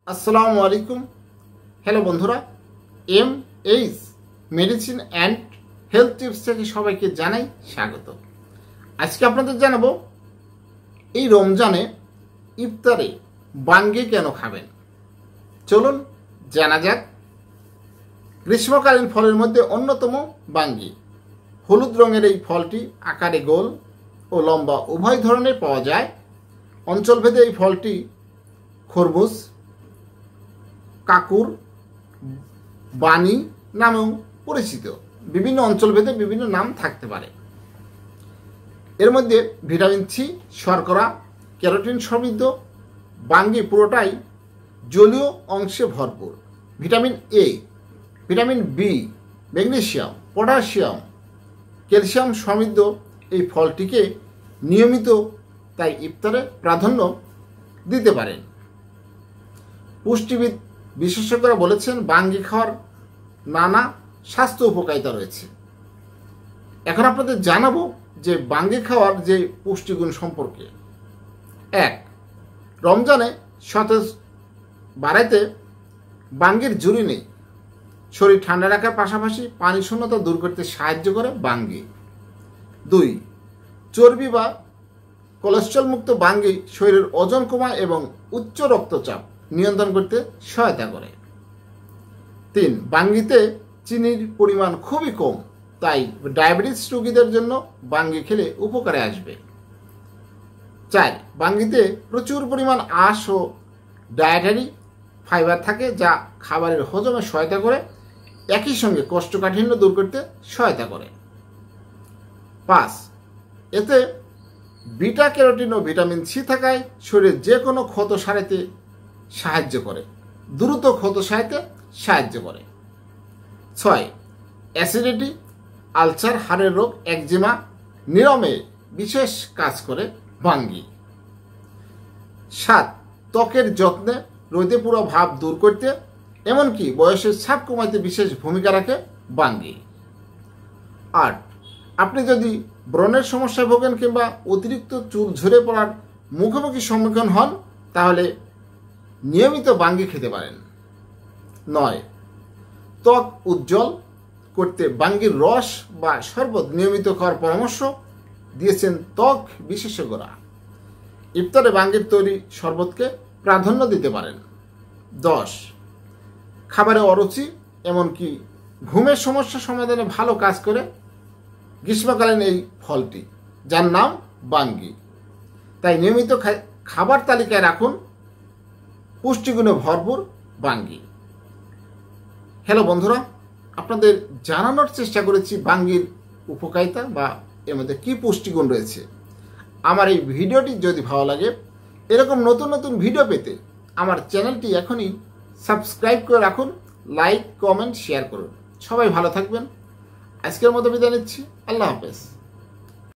আসসালামু আলাইকুম। হ্যালো বন্ধুরা, MH medicine and health tips থেকে সবাইকে জানাই স্বাগত। আজকে আপনাদের জানাবো এই রমজানে ইফতারে বাঙ্গি কেন খাবেন। চলুন জানা যাক। গ্রীষ্মকালীন ফলের মধ্যে অন্যতম বাঙ্গি। হলুদ রঙের এই ফলটি আকারে গোল ও লম্বা উভয় ধরনের পাওয়া যায়। অঞ্চলভেদে এই ফলটি খরবুজ, কাকুর, বানি নামেও পরিচিত। বিভিন্ন অঞ্চলভেদে বিভিন্ন নাম থাকতে পারে। এর মধ্যে ভিটামিন সি, শর্করা, ক্যারোটিন সমৃদ্ধ বাঙ্গি পুরোটাই জলীয় অংশে ভরপুর। Vitamin A, vitamin B, magnesium, potassium, calcium সমৃদ্ধ এই ফলটিকে নিয়মিত তাই ইফতারে প্রাধান্য দিতে পারেন। পুষ্টিবিদ বিশেষজ্ঞরা বলেছেন বাঙ্গি খাওয়ার নানা স্বাস্থ্য উপকারিতা রয়েছে। এখন আপনাদের জানাবো যে বাঙ্গি খাওয়ার যে পুষ্টিগুণ সম্পর্কে। 1. রমজানে সতেজ বাড়াইতে বাঙ্গির জুড়ি নেই। শরীর ঠান্ডা রাখার পাশাপাশি পানি শূন্যতা দূর করতে সাহায্য করে বাঙ্গি। 2. চর্বি বা কোলেস্ট্রল মুক্ত বাঙ্গি শরীরের ওজন কমায় এবং উচ্চ রক্তচাপ নিয়ন্ত্রণ করতে সহায়তা করে। 3. বাঙ্গিতে চিনির পরিমাণ খুবই কম, তাই ডায়াবেটিস রোগীদের জন্য বাঙ্গি খেলে উপকারে আসবে। 4. বাঙ্গিতে প্রচুর পরিমাণ আঁশ ও ডায়েটারি ফাইবার থাকে, যা খাবারের হজমে সহায়তা করে, একই সঙ্গে কোষ্ঠকাঠিন্য দূর করতে সহায়তা করে। 5. এতে বিটা ক্যারোটিন ও ভিটামিন সি থাকায় শরীরের যে কোনো ক্ষত সারাতে সাহায্য করে, দ্রুত ক্ষত সারাতে সাহায্য করে। 6. অ্যাসিডিটি, আলসার, হাড়ের রোগ, একজিমা নিরাময়ে বিশেষ কাজ করে বাঙ্গি। 7. ত্বকের যত্নে, রোদে পুরো ভাব দূর করতে, এমনকি বয়সের ছাপ কমাতে বিশেষ ভূমিকা রাখে বাঙ্গি। 8. আপনি যদি ব্রণের সমস্যায় ভোগেন কিংবা অতিরিক্ত চুল ঝরে পড়ার মুখোমুখি সম্মুখীন হন, তাহলে নিয়মিত বাঙ্গি খেতে পারেন। 9. ত্বক উজ্জ্বল করতে বাঙ্গির রস বা শরবত নিয়মিত খাওয়ার পরামর্শ দিয়েছেন ত্বক বিশেষজ্ঞরা। ইফতারে বাঙ্গির তৈরি শরবতকে প্রাধান্য দিতে পারেন। 10. খাবারে অরুচি, এমনকি ঘুমের সমস্যা সমাধানে ভালো কাজ করে গ্রীষ্মকালীন এই ফলটি, যার নাম বাঙ্গি। তাই নিয়মিত খাবার তালিকায় রাখুন পুষ্টিগুণে ভরপুর বাঙ্গি। হ্যালো বন্ধুরা, আপনাদের জানানোর চেষ্টা করেছি বাঙ্গির উপকারিতা বা এর মধ্যে কী পুষ্টিগুণ রয়েছে। আমার এই ভিডিওটি যদি ভালো লাগে, এরকম নতুন নতুন ভিডিও পেতে আমার চ্যানেলটি এখনই সাবস্ক্রাইব করে রাখুন, লাইক, কমেন্ট, শেয়ার করুন। সবাই ভালো থাকবেন। আজকের মতো বিদায় নিচ্ছি। আল্লাহ হাফেজ।